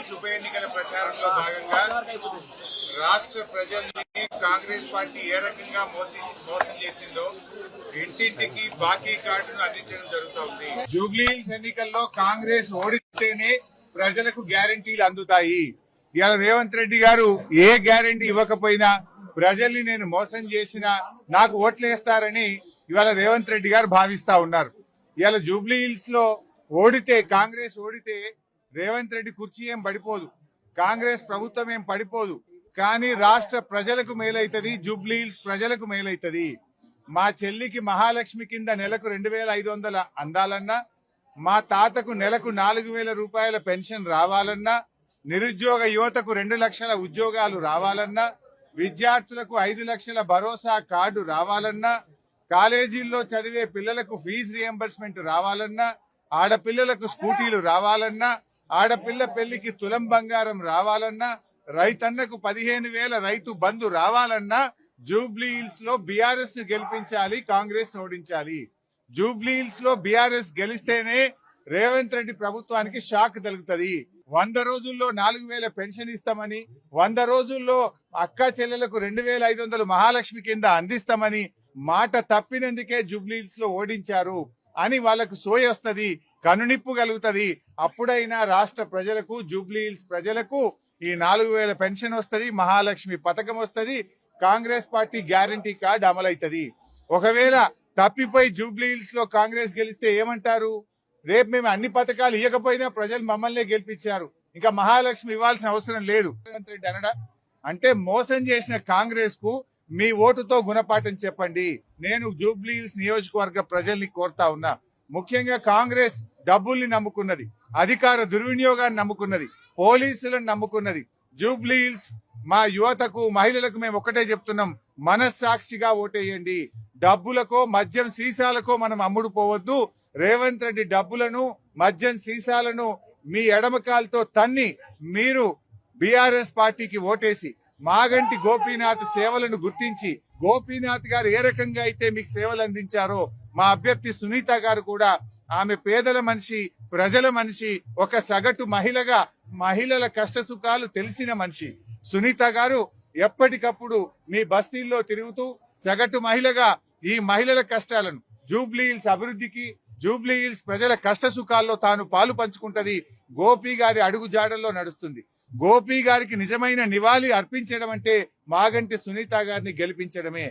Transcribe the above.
జూబ్లీహిల్స్ ఉప ఎన్నికల ప్రచారంలో భాగంగా రాష్ట్ర ప్రజల్ని కాంగ్రెస్ పార్టీ ఏ రకంగా మోసం చేసిందో ఇంటింటికి బాకీ కార్డును అందించడం జరుగుతోంది. జూబ్లీహిల్స్ ఎన్నికల్లో కాంగ్రెస్ ఓడితేనే ప్రజలకు గ్యారంటీలు అందుతాయి. ఇవాళ రేవంత్ రెడ్డి గారు ఏ గ్యారంటీ ఇవ్వకపోయినా ప్రజల్ని నేను మోసం చేసినా నాకు ఓట్లేస్తారని ఇవాళ రేవంత్ రెడ్డి గారు భావిస్తా ఉన్నారు. ఇవాళ జూబ్లీహిల్స్ లో ఓడితే కాంగ్రెస్ ఓడితే రేవంత్ రెడ్డి కుర్చీ ఏం పడిపోదు, కాంగ్రెస్ ప్రభుత్వం ఏం పడిపోదు. కానీ రాష్ట్ర ప్రజలకు మేలైతది, జూబ్లీహిల్స్ ప్రజలకు మేలైతది. మా చెల్లికి మహాలక్ష్మి కింద నెలకు 2500 అందాలన్నా, మా తాతకు నెలకు 4000 రూపాయల పెన్షన్ రావాలన్నా, నిరుద్యోగ యువతకు 2 లక్షల ఉద్యోగాలు రావాలన్నా, విద్యార్థులకు 5 లక్షల భరోసా కార్డు రావాలన్నా, కాలేజీల్లో చదివే పిల్లలకు ఫీజు రియంబర్స్మెంట్ రావాలన్నా, ఆడపిల్లలకు స్కూటీలు రావాలన్నా, ఆడపిల్ల పెళ్లికి తులం బంగారం రావాలన్నా, రైతన్నకు 15,000 రైతు బంధు రావాలన్నా జూబ్లీహిల్స్ లో బీఆర్ఎస్ ను గెలిపించాలి, కాంగ్రెస్ ను ఓడించాలి. జూబ్లీహిల్స్ లో బీఆర్ఎస్ గెలిస్తేనే రేవంత్ రెడ్డి ప్రభుత్వానికి షాక్ తగులుతుంది. 100 రోజుల్లో 4,000 పెన్షన్ ఇస్తామని, 100 రోజుల్లో అక్క చెల్లెలకు 2,500 మహాలక్ష్మి కింద అందిస్తామని మాట తప్పినందుకే జూబ్లీహిల్స్ లో ఓడించారు అని వాళ్లకు సోయ వస్తుంది, కనునిప్పు కలుగుతుంది. అప్పుడైనా రాష్ట్ర ప్రజలకు, జూబ్లీహిల్స్ ప్రజలకు ఈ 4,000 పెన్షన్ వస్తుంది, మహాలక్ష్మి పథకం వస్తుంది, కాంగ్రెస్ పార్టీ గ్యారంటీ కార్డు అమలవుతుంది. ఒకవేళ తప్పిపోయి జూబ్లీహిల్స్ లో కాంగ్రెస్ గెలిస్తే ఏమంటారు? రేపు మేము అన్ని పథకాలు ఇవ్వకపోయినా ప్రజలు మమ్మల్ని గెలిపించారు, ఇంకా మహాలక్ష్మి ఇవ్వాల్సిన అవసరం లేదు రేవంత్ రెడ్డి అనడా? అంటే మోసం చేసిన కాంగ్రెస్ కు మీ ఓటుతో గుణపాఠం చెప్పండి. నేను జూబ్లీహిల్స్ నియోజకవర్గ ప్రజల్ని కోరుతా ఉన్నా. ముఖ్యంగా కాంగ్రెస్ డబ్బుల్ని నమ్ముకున్నది, అధికార దుర్వినియోగాన్ని నమ్ముకున్నది, పోలీసులను నమ్ముకున్నది. జూబ్లీహిల్స్ మా యువతకు, మహిళలకు మేము ఒక్కటే చెప్తున్నాం, మనస్సాక్షిగా ఓటేయండి. డబ్బులకో మద్యం సీసాలకో మనం అమ్ముడు పోవద్దు. రేవంత్ రెడ్డి డబ్బులను, మద్యం సీసాలను మీ ఎడమకాలతో తన్ని మీరు బీఆర్ఎస్ పార్టీకి ఓటేసి మాగంటి గోపీనాథ్ సేవలను గుర్తించి, గోపీనాథ్ గారు ఏ రకంగా అయితే మీకు సేవలు అందించారో మా అభ్యర్థి సునీత గారు కూడా, ఆమె పేదల మనిషి, ప్రజల మనిషి, ఒక సగటు మహిళగా మహిళల కష్ట సుఖాలు తెలిసిన మనిషి. సునీత గారు ఎప్పటికప్పుడు మీ బస్తీల్లో తిరుగుతూ సగటు మహిళగా ఈ మహిళల కష్టాలను, జూబ్లీహిల్స్ అభివృద్ధికి, జూబ్లీహిల్స్ ప్రజల కష్ట సుఖాల్లో తాను పాలు పంచుకుంటది. గోపి గారి అడుగు జాడల్లో నడుస్తుంది. గోపి గారికి నిజమైన నివాళి అర్పించడం అంటే మాగంటి సునీత గారిని గెలిపించడమే.